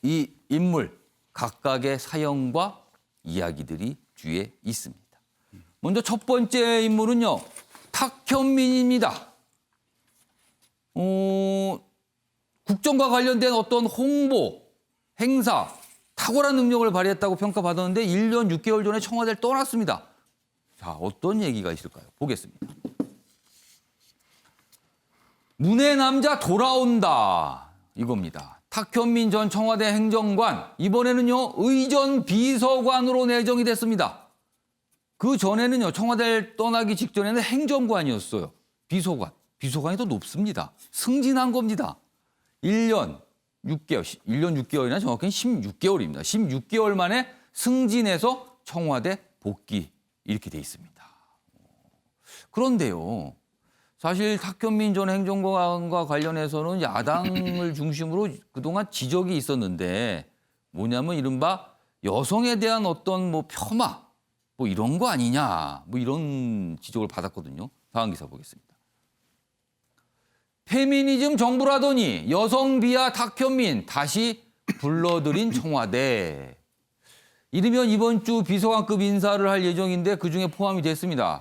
이 인물 각각의 사연과 이야기들이 뒤에 있습니다. 먼저 첫 번째 인물은요. 탁현민입니다. 국정과 관련된 어떤 홍보, 행사, 탁월한 능력을 발휘했다고 평가받았는데 1년 6개월 전에 청와대를 떠났습니다. 자, 어떤 얘기가 있을까요? 보겠습니다. 문의 남자 돌아온다. 이겁니다. 탁현민 전 청와대 행정관, 이번에는요, 의전 비서관으로 내정이 됐습니다. 그 전에는요, 청와대를 떠나기 직전에는 행정관이었어요. 비서관. 비서관이 더 높습니다. 승진한 겁니다. 1년 6개월이나 정확히는 16개월입니다. 16개월 만에 승진해서 청와대 복귀 이렇게 돼 있습니다. 그런데요. 사실 탁현민 전 행정관과 관련해서는 야당을 중심으로 그동안 지적이 있었는데 뭐냐면 이른바 여성에 대한 어떤 뭐 폄하 뭐 이런 거 아니냐 뭐 이런 지적을 받았거든요. 다음 기사 보겠습니다. 페미니즘 정부라더니 여성 비하 탁현민 다시 불러들인 청와대. 이르면 이번 주 비서관급 인사를 할 예정인데 그중에 포함이 됐습니다.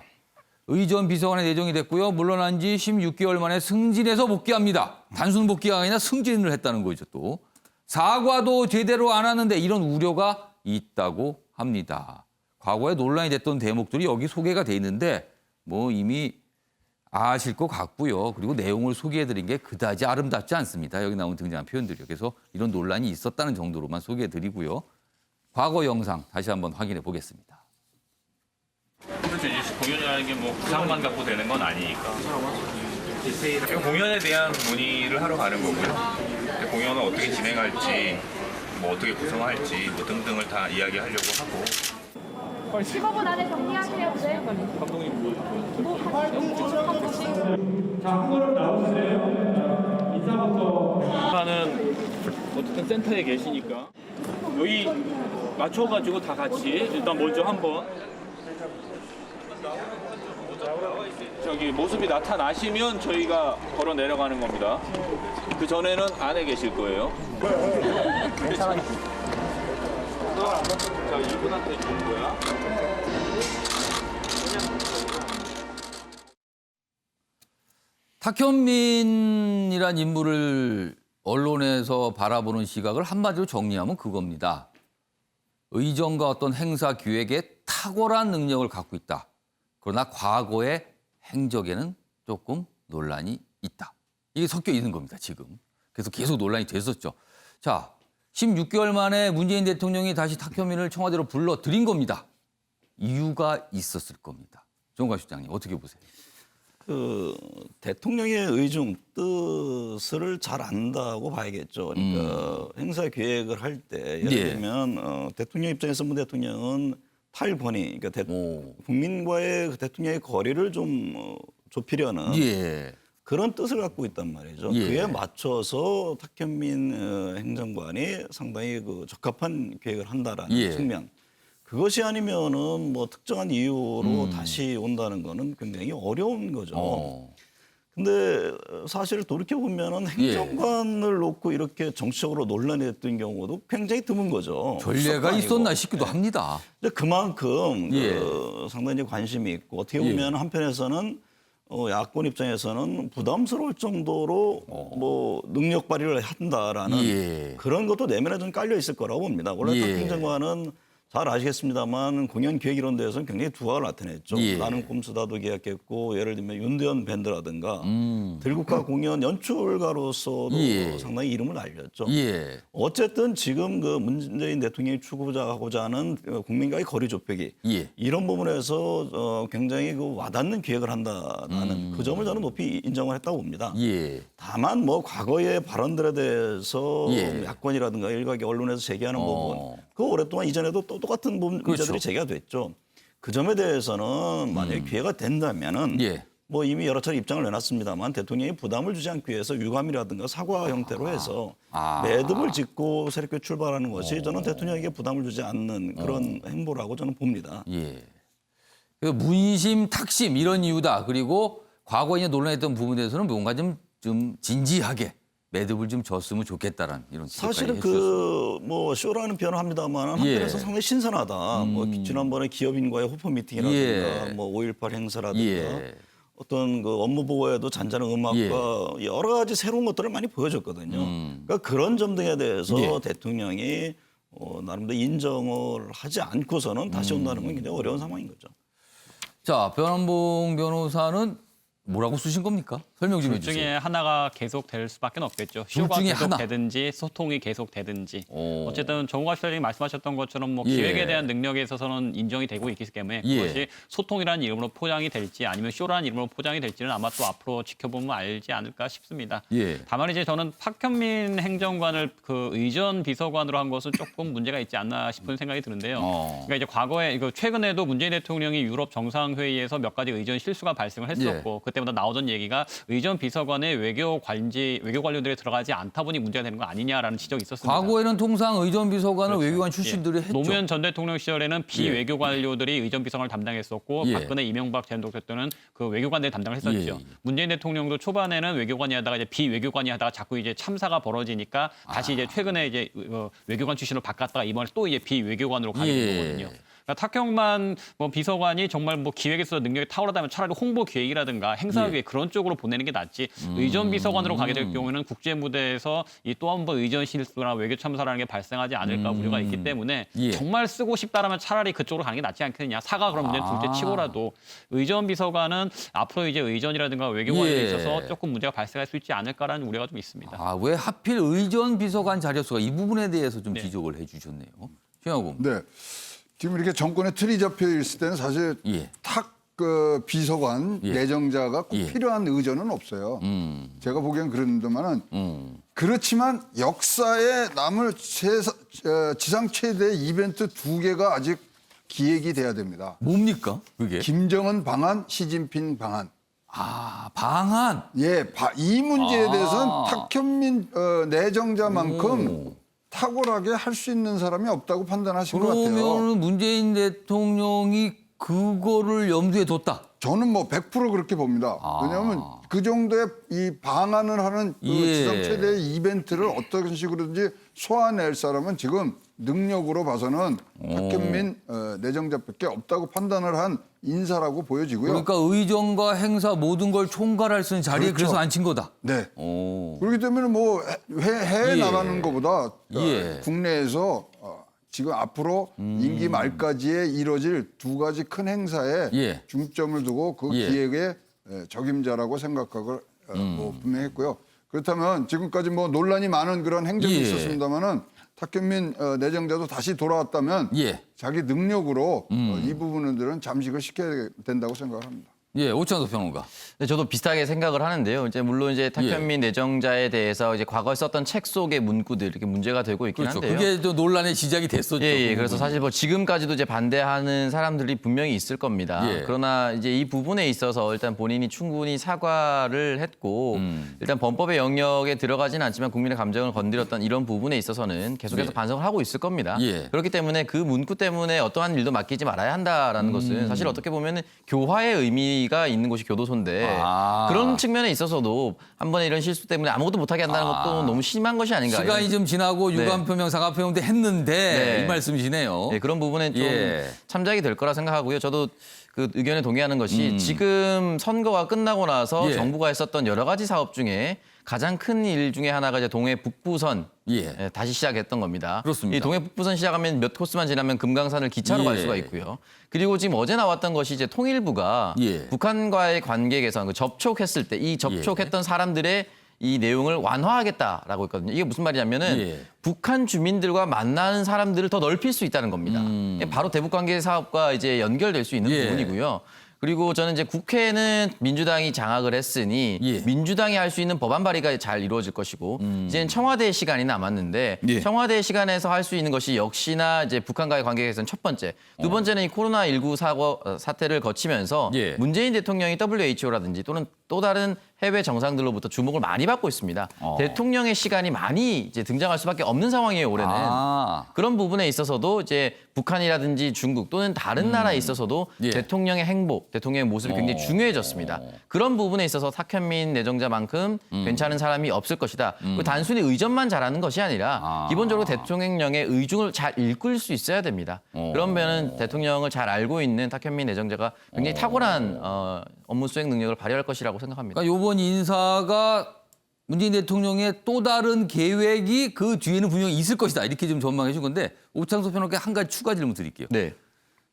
의전 비서관에 내정이 됐고요. 물러난 지 16개월 만에 승진해서 복귀합니다. 단순 복귀가 아니라 승진을 했다는 거죠 또. 사과도 제대로 안 하는데 이런 우려가 있다고 합니다. 과거에 논란이 됐던 대목들이 여기 소개가 돼 있는데 뭐 이미 아실 것 같고요. 그리고 내용을 소개해드린 게 그다지 아름답지 않습니다. 여기 나온 등장한 표현들이요. 그래서 이런 논란이 있었다는 정도로만 소개해드리고요. 과거 영상 다시 한번 확인해 보겠습니다. 그렇죠. 이제 공연이라는 게 뭐 구상만 갖고 되는 건 아니니까. 공연에 대한 논의를 하러 가는 거고요. 공연을 어떻게 진행할지, 뭐 어떻게 구성할지 뭐 등등을 다 이야기하려고 하고. 15분 안에 정리하세요. 네. 감독님 자, 한 걸음 나오세요. 인사부터. 인사는 어쨌든 센터에 계시니까 여기 맞춰가지고 다 같이 일단 먼저 한번 저기 모습이 나타나시면 저희가 걸어 내려가는 겁니다. 그 전에는 안에 계실 거예요. 자, 이분한테 줄 거야. 탁현민이란 인물을 언론에서 바라보는 시각을 한마디로 정리하면 그겁니다. 의정과 어떤 행사 기획에 탁월한 능력을 갖고 있다. 그러나 과거의 행적에는 조금 논란이 있다. 이게 섞여 있는 겁니다, 지금. 그래서 계속 논란이 됐었죠. 자, 16개월 만에 문재인 대통령이 다시 탁현민을 청와대로 불러들인 겁니다. 이유가 있었을 겁니다. 정관 실장님, 어떻게 보세요? 대통령의 의중 뜻을 잘 안다고 봐야겠죠. 그러니까 행사 계획을 할 때 예를 들면 대통령 입장에서 문 대통령은 탈권위, 그러니까 국민과의 그 대통령의 거리를 좀 좁히려는 그런 뜻을 갖고 있단 말이죠. 그에 맞춰서 탁현민 행정관이 상당히 그 적합한 계획을 한다라는 측면. 그것이 아니면은 뭐 특정한 이유로 다시 온다는 거는 굉장히 어려운 거죠. 근데 사실 돌이켜 보면은 행정관을 놓고 이렇게 정치적으로 논란이 됐던 경우도 굉장히 드문 거죠. 전례가 있었나 싶기도 합니다. 근데 그만큼 상당히 관심이 있고 어떻게 보면 한편에서는 야권 입장에서는 부담스러울 정도로 뭐 능력 발휘를 한다라는 그런 것도 내면에 좀 깔려 있을 거라고 봅니다. 원래 탁 행정관은 잘 아시겠습니다만 공연 기획 이런 데서는 굉장히 두각을 나타냈죠. 나는 꿈수다도 계약했고 예를 들면 윤대현 밴드라든가 들국화 공연 연출가로서도 상당히 이름을 알렸죠. 어쨌든 지금 그 문재인 대통령이 추구하고자 하는 국민과의 거리 좁히기 이런 부분에서 굉장히 그 와닿는 기획을 한다는 그 점을 저는 높이 인정을 했다고 봅니다. 다만 뭐 과거의 발언들에 대해서 야권이라든가 일각의 언론에서 제기하는 부분 그 오랫동안 이전에도 또 똑같은 문제들이 제기가 됐죠. 그 점에 대해서는 만약에 기회가 된다면은 뭐 이미 여러 차례 입장을 내놨습니다만 대통령이 부담을 주지 않기 위해서 유감이라든가 사과 형태로 해서 매듭을 짓고 새롭게 출발하는 것이 저는 대통령에게 부담을 주지 않는 그런 행보라고 저는 봅니다. 그 문심, 탁심 이런 이유다. 그리고 과거에 논란했던 부분에 대해서는 뭔가 좀 진지하게 매듭을 좀 졌으면 좋겠다라는 이런 지적까지 사실은 해주셨습니다. 뭐 쇼라는 표현을 합니다만 한편에서 예. 상당히 신선하다. 뭐 지난번에 기업인과의 호프 미팅이라든가 예. 뭐 5.18 행사라든가 예. 어떤 그 업무 보고에도 잔잔한 음악과 예. 여러 가지 새로운 것들을 많이 보여줬거든요. 그러니까 그런 점 등에 대해서 예. 대통령이 나름대로 인정을 하지 않고서는 다시 온다는 건 굉장히 어려운 상황인 거죠. 자, 변한봉 변호사는 뭐라고 쓰신 겁니까? 설명 좀 둘 해주세요. 중에 하나가 계속될 수밖에 없겠죠. 둘 쇼가 중에 하나. 계속되든지 소통이 계속되든지. 오. 어쨌든 정우갑 시장님 말씀하셨던 것처럼 뭐 예. 기획에 대한 능력에 있어서는 인정이 되고 있기 때문에 예. 그것이 소통이라는 이름으로 포장이 될지 아니면 쇼라는 이름으로 포장이 될지는 아마 또 앞으로 지켜보면 알지 않을까 싶습니다. 예. 다만 이제 저는 박현민 행정관을 그 의전 비서관으로 한 것은 조금 문제가 있지 않나 싶은 생각이 드는데요. 어. 그러니까 이제 과거에 이거 최근에도 문재인 대통령이 유럽 정상회의에서 몇 가지 의전 실수가 발생을 했었고 그때마다 나오던 얘기가 의전 비서관의 외교 관료들이 들어가지 않다 보니 문제가 되는 거 아니냐라는 지적이 있었습니다. 과거에는 통상 의전 비서관을 그렇죠. 외교관 출신들이 예. 했죠. 노무현 전 대통령 시절에는 비외교 관료들이 의전 비서관을 담당했었고 예. 박근혜, 이명박 전 대통령 때는 그 외교관들이 담당을 했었죠. 예. 문재인 대통령도 초반에는 외교관이 하다가 이제 비외교관이 하다가 자꾸 이제 참사가 벌어지니까 다시 이제 최근에 이제 외교관 출신으로 바꿨다가 이번에 또 이제 비외교관으로 가게 된 예. 거거든요. 그러니까 탁형만 뭐 비서관이 정말 뭐 기획에서 능력이 탁월하다면 차라리 홍보 기획이라든가 행사 예. 기획 그런 쪽으로 보내는 게 낫지. 의전 비서관으로 가게 될 경우에는 국제 무대에서 이 또 한 번 의전 실수나 외교 참사라는 게 발생하지 않을까 우려가 있기 때문에 예. 정말 쓰고 싶다라면 차라리 그쪽으로 가는 게 낫지 않겠느냐. 사과 그런 문제는 둘째 치고라도 의전 비서관은 앞으로 이제 의전이라든가 외교 관련에 예. 있어서 조금 문제가 발생할 수 있지 않을까라는 우려가 좀 있습니다. 아, 왜 하필 의전 비서관 자료수가 이 부분에 대해서 좀 네. 지적을 해주셨네요. 최영욱. 네. 지금 이렇게 정권의 틀이 잡혀 있을 때는 사실 예. 그 비서관 예. 내정자가 꼭 예. 필요한 의전은 없어요. 제가 보기엔 그런데만은 음. 그렇지만 역사에 남을 지상 최대 이벤트 2개가 아직 기획이 돼야 됩니다. 뭡니까? 그게? 김정은 방한, 시진핑 방한. 아, 방한. 예, 이 문제에 아. 대해서는 탁현민 내정자만큼 오. 탁월하게 할 수 있는 사람이 없다고 판단하신 것 같아요. 그러면 문재인 대통령이 그거를 염두에 뒀다. 저는 뭐 100% 그렇게 봅니다. 왜냐하면 그 정도의 이 방안을 하는 그 예. 지상 최대의 이벤트를 어떤 식으로든지 소화낼 사람은 지금 능력으로 봐서는 탁현민 내정자밖에 없다고 판단을 한 인사라고 보여지고요. 그러니까 의전과 행사 모든 걸 총괄할 수 있는 자리에 그렇죠. 그래서 앉힌 거다. 네. 오. 그렇기 때문에 뭐 해외 예. 나가는 것보다 예. 국내에서 지금 앞으로 임기 말까지에 이뤄질 2가지 큰 행사에 예. 중점을 두고 그 예. 기획의 적임자라고 생각하고 뭐 분명히 했고요. 그렇다면 지금까지 뭐 논란이 많은 그런 행정이 예. 있었습니다마는 탁현민 내정자도 다시 돌아왔다면 예. 자기 능력으로 이 부분들은 잠식을 시켜야 된다고 생각을 합니다. 예, 오창석 평론가. 네, 저도 비슷하게 생각을 하는데요. 이제 물론 이제 탁현민 내정자에 대해서 이제 과거에 썼던 책 속의 문구들 이렇게 문제가 되고 있긴 그렇죠. 한데요. 그게 또 논란의 시작이 됐었죠. 예, 그 그래서 부분은. 사실 뭐 지금까지도 이제 반대하는 사람들이 분명히 있을 겁니다. 예. 그러나 이제 이 부분에 있어서 일단 본인이 충분히 사과를 했고 일단 범법의 영역에 들어가지는 않지만 국민의 감정을 건드렸던 이런 부분에 있어서는 계속해서 예. 반성을 하고 있을 겁니다. 예. 그렇기 때문에 그 문구 때문에 어떠한 일도 맡기지 말아야 한다라는 것은 사실 어떻게 보면 교화의 의미가 있는 곳이 교도소인데 아. 그런 측면에 있어서도 한 번에 이런 실수 때문에 아무것도 못하게 한다는 것도 너무 심한 것이 아닌가. 시간이 이런- 좀 지나고 네. 유감표명, 사과표명도 했는데 네. 이 말씀이시네요. 네, 그런 부분에 좀 예. 참작이 될 거라 생각하고요. 저도 그 의견에 동의하는 것이 지금 선거가 끝나고 나서 예. 정부가 했었던 여러 가지 사업 중에 가장 큰 일 중에 하나가 이제 동해 북부선 예. 다시 시작했던 겁니다. 그렇습니다. 이 동해 북부선 시작하면 몇 코스만 지나면 금강산을 기차로 예. 갈 수가 있고요. 그리고 지금 어제 나왔던 것이 이제 통일부가 예. 북한과의 관계 개선, 그 접촉했을 때 이 접촉했던 사람들의 이 내용을 완화하겠다라고 했거든요. 이게 무슨 말이냐면은 예. 북한 주민들과 만나는 사람들을 더 넓힐 수 있다는 겁니다. 바로 대북관계 사업과 이제 연결될 수 있는 예. 부분이고요. 그리고 저는 이제 국회는 민주당이 장악을 했으니 예. 민주당이 할 수 있는 법안 발의가 잘 이루어질 것이고 이제는 청와대 시간이 남았는데 예. 청와대 시간에서 할 수 있는 것이 역시나 이제 북한과의 관계 개선 첫 번째, 두 번째는 이 코로나19 사태를 거치면서 예. 문재인 대통령이 WHO라든지 또는 또 다른 해외 정상들로부터 주목을 많이 받고 있습니다. 대통령의 시간이 많이 이제 등장할 수밖에 없는 상황이에요, 올해는. 그런 부분에 있어서도 이제 북한이라든지 중국 또는 다른 나라에 있어서도 예. 대통령의 행보, 대통령의 모습이 굉장히 중요해졌습니다. 그런 부분에 있어서 탁현민 내정자만큼 괜찮은 사람이 없을 것이다. 그리고 단순히 의전만 잘하는 것이 아니라 기본적으로 대통령령의 의중을 잘 읽을 수 있어야 됩니다. 그러면 대통령을 잘 알고 있는 탁현민 내정자가 굉장히 탁월한 업무 수행 능력을 발휘할 것이라고 생각합니다. 그러니까 이번 인사가 문재인 대통령의 또 다른 계획이 그 뒤에는 분명히 있을 것이다. 이렇게 좀 전망해 준 건데 오창석 평론가께 한 가지 추가 질문 드릴게요. 네.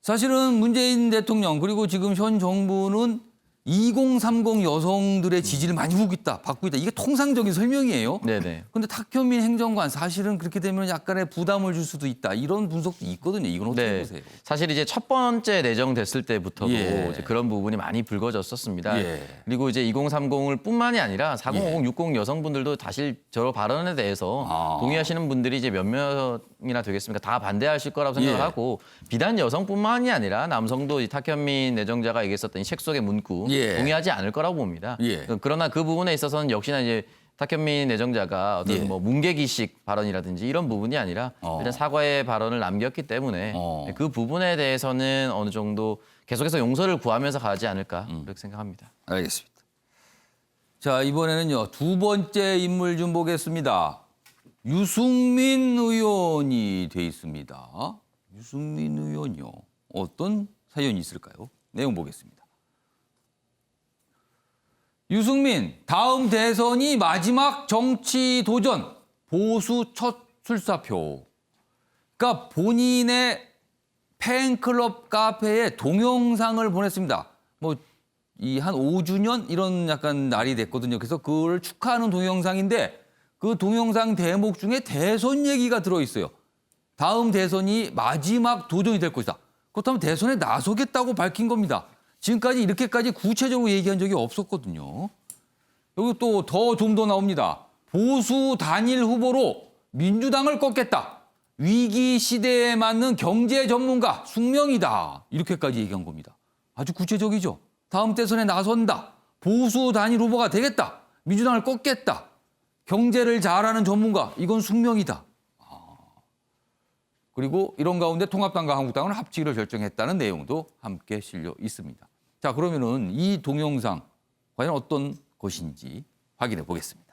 사실은 문재인 대통령 그리고 지금 현 정부는 2030 여성들의 지지를 많이 받고 있다. 이게 통상적인 설명이에요. 네네. 그런데 탁현민 행정관 사실은 그렇게 되면 약간의 부담을 줄 수도 있다. 이런 분석도 있거든요. 이건 어떻게 보세요? 사실 이제 첫 번째 내정됐을 때부터도 예. 이제 그런 부분이 많이 불거졌었습니다. 예. 그리고 이제 2030을 뿐만이 아니라 4050, 60 여성분들도 사실 저 발언에 대해서 동의하시는 분들이 이제 몇 명이나 되겠습니까? 다 반대하실 거라고 생각을 예. 하고 비단 여성뿐만이 아니라 남성도 이 탁현민 내정자가 얘기했었던 이 책 속의 문구 예. 동의하지 않을 거라고 봅니다. 예. 그러나 그 부분에 있어서는 역시나 이제 탁현민 내정자가 어떤 예. 뭐 문개기식 발언이라든지 이런 부분이 아니라 일단 사과의 발언을 남겼기 때문에 그 부분에 대해서는 어느 정도 계속해서 용서를 구하면서 가지 않을까 그렇게 생각합니다. 알겠습니다. 자, 이번에는요. 두 번째 인물 좀 보겠습니다. 유승민 의원이 돼 있습니다. 유승민 의원이요. 어떤 사연이 있을까요? 내용 보겠습니다. 유승민, 다음 대선이 마지막 정치 도전, 보수 첫 출사표. 그러니까 본인의 팬클럽 카페에 동영상을 보냈습니다. 뭐 이 한 5주년 이런 약간 날이 됐거든요. 그래서 그걸 축하하는 동영상인데 그 동영상 대목 중에 대선 얘기가 들어있어요. 다음 대선이 마지막 도전이 될 것이다. 그렇다면 대선에 나서겠다고 밝힌 겁니다. 지금까지 이렇게까지 구체적으로 얘기한 적이 없었거든요. 여기 또 좀 더 나옵니다. 보수 단일 후보로 민주당을 꺾겠다. 위기 시대에 맞는 경제 전문가 숙명이다. 이렇게까지 얘기한 겁니다. 아주 구체적이죠. 다음 대선에 나선다. 보수 단일 후보가 되겠다. 민주당을 꺾겠다. 경제를 잘하는 전문가. 이건 숙명이다. 그리고 이런 가운데 통합당과 한국당은 합치기를 결정했다는 내용도 함께 실려 있습니다. 자, 그러면은 이 동영상 과연 어떤 것인지 확인해 보겠습니다.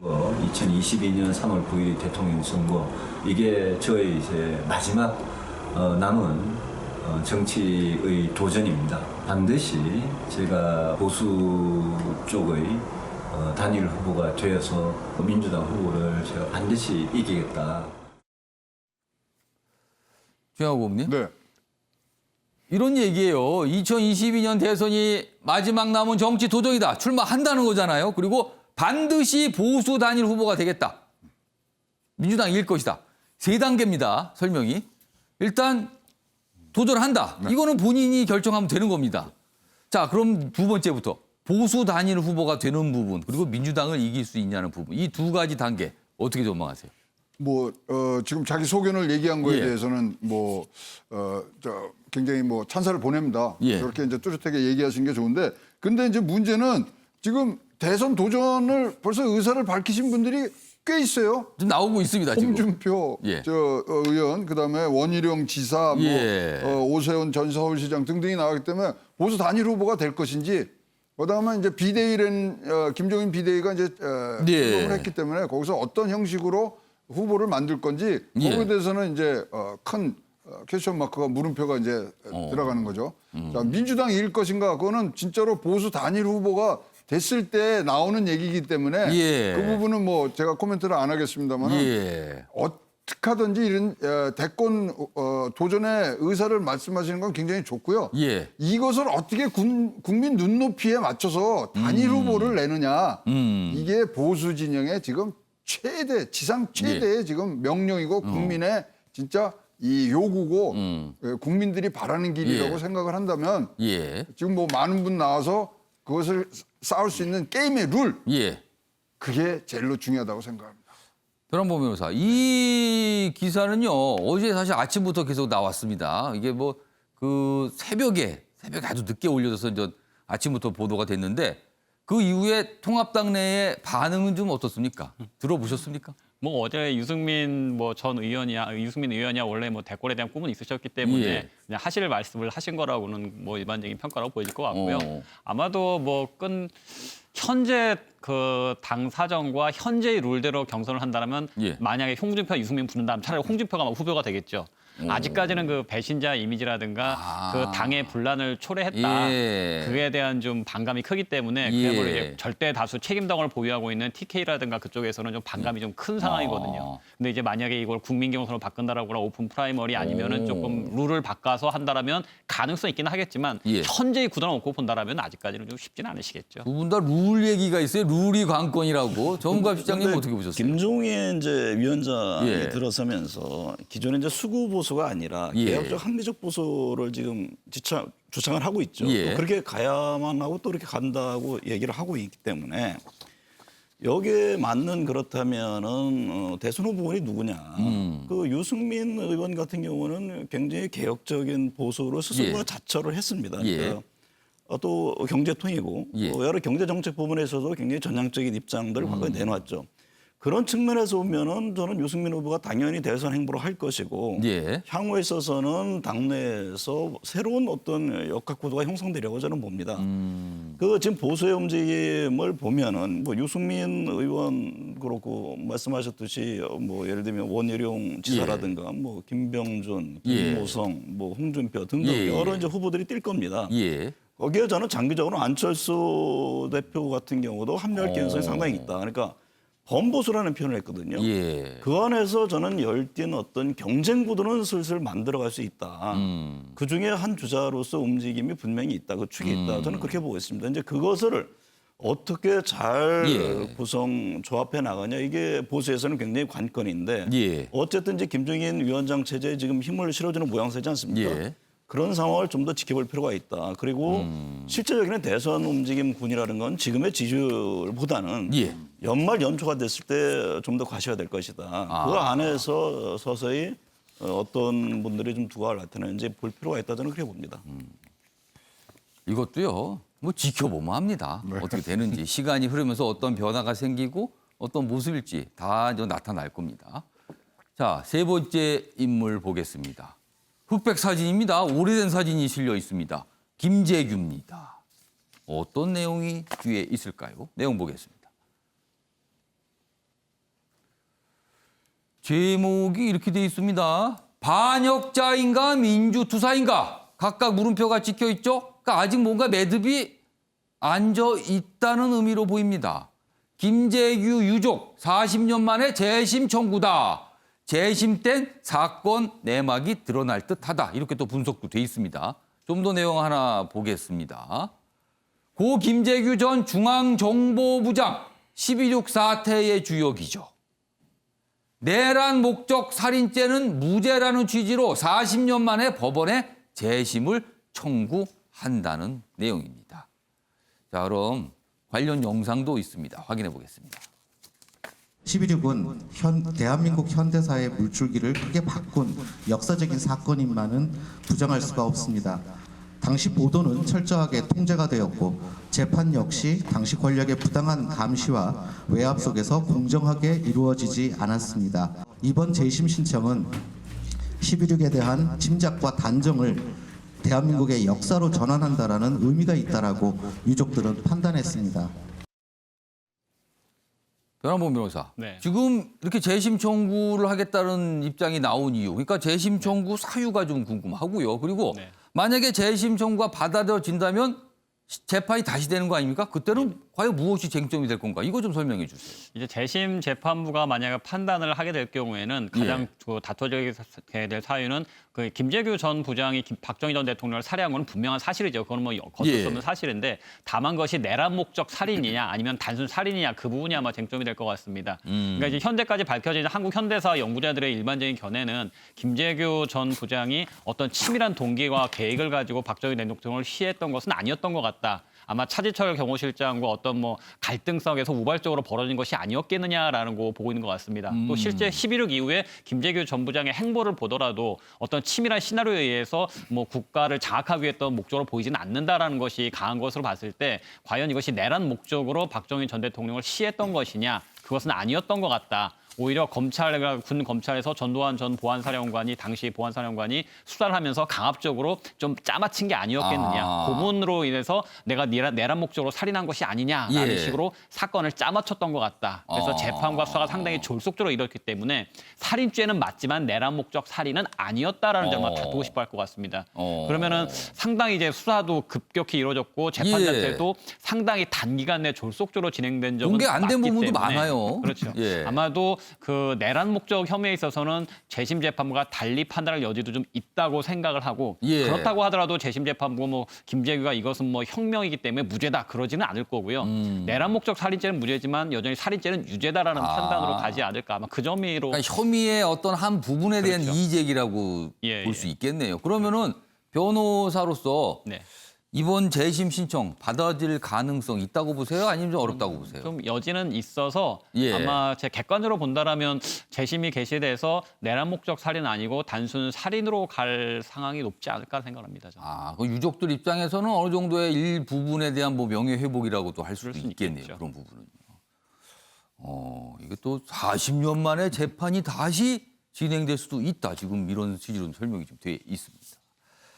2022년 3월 9일 대통령 선거 이게 저의 이제 마지막 남은 정치의 도전입니다. 반드시 제가 보수 쪽의 단일 후보가 되어서 민주당 후보를 제가 반드시 이기겠다. 주영하 고문님. 네. 이런 얘기예요. 2022년 대선이 마지막 남은 정치 도전이다. 출마한다는 거잖아요. 그리고 반드시 보수 단일 후보가 되겠다. 민주당 이길 것이다. 3단계입니다. 설명이. 일단 도전한다. 이거는 본인이 결정하면 되는 겁니다. 자, 그럼 두 번째부터 보수 단일 후보가 되는 부분 그리고 민주당을 이길 수 있냐는 부분. 이 두 가지 단계 어떻게 전망하세요? 지금 자기 소견을 얘기한 거에 예. 대해서는 굉장히 찬사를 보냅니다. 예. 그렇게 이제 뚜렷하게 얘기하신 게 좋은데, 근데 이제 문제는 지금 대선 도전을 벌써 의사를 밝히신 분들이 꽤 있어요. 좀 나오고 있습니다. 지금. 홍준표 예. 의원, 그다음에 원희룡 지사, 예. 오세훈 전 서울시장 등등이 나왔기 때문에 보수 단일 후보가 될 것인지, 그다음에 이제 비대위는 김종인 비대위가 이제 출범을 했기 때문에 거기서 어떤 형식으로 후보를 만들 건지 거기에 대해서는 이제 큰 퀘스천 마크가 물음표가 이제 들어가는 거죠. 자, 민주당이 이길 것인가? 그거는 진짜로 보수 단일 후보가 됐을 때 나오는 얘기이기 때문에 그 부분은 제가 코멘트를 안 하겠습니다만 어떻게 하든지 이런 대권 도전의 의사를 말씀하시는 건 굉장히 좋고요. 이것을 어떻게 국민 눈높이에 맞춰서 단일 후보를 내느냐. 이게 보수 진영의 지금 지상 최대의 지금 명령이고 국민의 진짜 이 요구고 국민들이 바라는 길이라고 생각을 한다면 지금 많은 분 나와서 그것을 싸울 수 있는 게임의 룰 그게 제일로 중요하다고 생각합니다. 변환보 변호사, 이 기사는요 어제 사실 아침부터 계속 나왔습니다. 이게 새벽에 아주 늦게 올려져서 아침부터 보도가 됐는데 그 이후에 통합당 내의 반응은 좀 어떻습니까? 들어보셨습니까? 뭐 어제 유승민 전 의원이야 원래 뭐 대권에 대한 꿈은 있으셨기 때문에 예. 그냥 하실 말씀을 하신 거라고는 뭐 일반적인 평가라고 보여질 것 같고요. 아마도 현재 그 당 사정과 현재의 룰대로 경선을 한다면 예. 만약에 홍준표, 유승민 붙는다면 차라리 홍준표가 후보가 되겠죠. 아직까지는 그 배신자 이미지라든가 그 당의 분란을 초래했다. 예. 그에 대한 좀 반감이 크기 때문에 그야말로 이제 절대 다수 책임당을 보유하고 있는 TK라든가 그쪽에서는 좀 반감이 좀 큰 상황이거든요. 근데 이제 만약에 이걸 국민 경선으로 바꾼다라거나 오픈 프라이머리 아니면은 조금 룰을 바꿔서 한다라면 가능성 있기는 하겠지만 예. 현재의 구도를 놓고 본다라면 아직까지는 좀 쉽지는 않으시겠죠. 두 분 다 룰 얘기가 있어요. 룰이 관건이라고. 정은갑 시장님 근데 어떻게 보셨어요? 김종인 이제 위원장이 예. 들어서면서 기존에 이제 수구 보수가 아니라 예. 개혁적 합리적 보수를 지금 주창을 하고 있죠. 예. 또 그렇게 가야만 하고 또 그렇게 간다고 얘기를 하고 있기 때문에 여기에 맞는 그렇다면은 대선 후보군이 누구냐. 그 유승민 의원 같은 경우는 굉장히 개혁적인 보수로 스스로가 예. 자처를 했습니다. 예. 그러니까 또 경제통이고 예. 또 여러 경제정책 부분에서도 굉장히 전향적인 입장들을 확고히 내놨죠. 그런 측면에서 보면은 저는 유승민 후보가 당연히 대선 행보를 할 것이고 예. 향후에 있어서는 당내에서 새로운 어떤 역학 구도가 형성되려고 저는 봅니다. 그 지금 보수의 움직임을 보면은 뭐 유승민 의원 그렇고 말씀하셨듯이 뭐 예를 들면 원희룡 지사라든가 뭐 김병준, 예. 김무성, 뭐 홍준표 등등 예. 여러 이제 후보들이 뛸 겁니다. 예. 거기에 저는 장기적으로 안철수 대표 같은 경우도 합류할 가능성이 상당히 있다. 그러니까 범보수라는 표현을 했거든요. 예. 그 안에서 저는 열띤 어떤 경쟁 구도는 슬슬 만들어갈 수 있다. 그 중에 한 주자로서 움직임이 분명히 있다. 그 축이 있다. 저는 그렇게 보고 있습니다. 이제 그것을 어떻게 잘 예. 구성 조합해 나가냐 이게 보수에서는 굉장히 관건인데 예. 어쨌든 이제 김종인 위원장 체제에 지금 힘을 실어주는 모양새지 않습니까? 예. 그런 상황을 좀 더 지켜볼 필요가 있다. 그리고 실제적인 대선 움직임군이라는 건 지금의 지지율보다는 예. 연말 연초가 됐을 때 좀 더 과시가 될 것이다. 그 안에서 서서히 어떤 분들이 좀 두각을 나타내는지 볼 필요가 있다 저는 그렇게 봅니다. 이것도요. 뭐 지켜보면 합니다. 어떻게 되는지 시간이 흐르면서 어떤 변화가 생기고 어떤 모습일지 다 이제 나타날 겁니다. 자, 세 번째 인물 보겠습니다. 흑백 사진입니다. 오래된 사진이 실려 있습니다. 김재규입니다. 어떤 내용이 뒤에 있을까요? 내용 보겠습니다. 제목이 이렇게 돼 있습니다. 반역자인가 민주투사인가 각각 물음표가 찍혀 있죠. 그러니까 아직 뭔가 매듭이 앉아 있다는 의미로 보입니다. 김재규 유족 40년 만에 재심 청구다. 재심 땐 사건 내막이 드러날 듯하다. 이렇게 또 분석도 돼 있습니다. 좀 더 내용 하나 보겠습니다. 고 김재규 전 중앙정보부장 12.6 사태의 주역이죠. 내란 목적 살인죄는 무죄라는 취지로 40년 만에 법원에 재심을 청구한다는 내용입니다. 자, 그럼 관련 영상도 있습니다. 확인해 보겠습니다. 12.6은 대한민국 현대사의 물줄기를 크게 바꾼 역사적인 사건임만은 부정할 수가 없습니다. 당시 보도는 철저하게 통제가 되었고 재판 역시 당시 권력의 부당한 감시와 외압 속에서 공정하게 이루어지지 않았습니다. 이번 재심 신청은 12.6에 대한 짐작과 단정을 대한민국의 역사로 전환한다라는 의미가 있다라고 유족들은 판단했습니다. 변한봉 변호사, 네. 지금 이렇게 재심 청구를 하겠다는 입장이 나온 이유, 그러니까 재심 청구 사유가 좀 궁금하고요. 그리고 네. 만약에 재심 청구가 받아들여진다면 재판이 다시 되는 거 아닙니까? 그때는 과연 무엇이 쟁점이 될 건가? 이거 좀 설명해 주세요. 이제 재심 재판부가 만약에 판단을 하게 될 경우에는 가장 다투어지게 될 사유는 그 김재규 전 부장이 박정희 전 대통령을 살해한 건 분명한 사실이죠. 그건 뭐 거칠 수 없는 사실인데 다만 그것이 내란 목적 살인이냐 아니면 단순 살인이냐 그 부분이 아마 쟁점이 될 것 같습니다. 그러니까 이제 현대까지 밝혀진 한국 현대사 연구자들의 일반적인 견해는 김재규 전 부장이 어떤 치밀한 동기와 계획을 가지고 박정희 전 대통령을 시해했던 것은 아니었던 것 같다. 아마 차지철 경호실장과 어떤 뭐 갈등성에서 우발적으로 벌어진 것이 아니었겠느냐라는 거 보고 있는 것 같습니다. 또 실제 11.6 이후에 김재규 전 부장의 행보를 보더라도 어떤 치밀한 시나리오에 의해서 뭐 국가를 장악하기 위해 했던 목적으로 보이지는 않는다라는 것이 강한 것으로 봤을 때 과연 이것이 내란 목적으로 박정희 전 대통령을 시했던 것이냐, 그것은 아니었던 것 같다. 오히려 검찰과 군 검찰에서 전두환 전 보안사령관이 당시 보안사령관이 수사를 하면서 강압적으로 좀 짜맞힌 게 아니었겠느냐. 고문으로 인해서 내가 내란 목적으로 살인한 것이 아니냐라는 예. 식으로 사건을 짜맞췄던 것 같다. 그래서 재판과 수사가 상당히 졸속적으로 이뤘기 때문에 살인죄는 맞지만 내란 목적 살인은 아니었다라는 점만 다투고 싶어 할 것 같습니다. 그러면은 상당히 이제 수사도 급격히 이루어졌고 재판 예. 자체도 상당히 단기간 내에 졸속적으로 진행된 점은 공개 안 된 맞기 부분도 때문에 많아요. 그렇죠. 예. 아마도 그 내란 목적 혐의에 있어서는 재심 재판부가 달리 판단할 여지도 좀 있다고 생각을 하고 예. 그렇다고 하더라도 재심 재판부가 뭐 김재규가 이것은 뭐 혁명이기 때문에 무죄다 그러지는 않을 거고요. 내란 목적 살인죄는 무죄지만 여전히 살인죄는 유죄다라는 판단으로 가지 않을까. 아마 그 점으로 그러니까 혐의의 어떤 한 부분에 대한 그렇죠. 이의제기라고 예, 볼 수 예. 있겠네요. 그러면은 변호사로서 네. 이번 재심 신청 받아들일 가능성 있다고 보세요? 아니면 좀 어렵다고 보세요? 좀 여지는 있어서 예. 아마 제 객관적으로 본다라면 재심이 개시돼서 내란 목적 살인은 아니고 단순 살인으로 갈 상황이 높지 않을까 생각합니다. 저는. 그 유족들 입장에서는 어느 정도의 일부분에 대한 뭐 명예 회복이라고도 할 수도 그럴 수는 있겠네요. 있겠죠. 그런 부분은요. 이게 또 40년 만에 재판이 다시 진행될 수도 있다. 지금 이런 취지로 설명이 좀 돼 있습니다.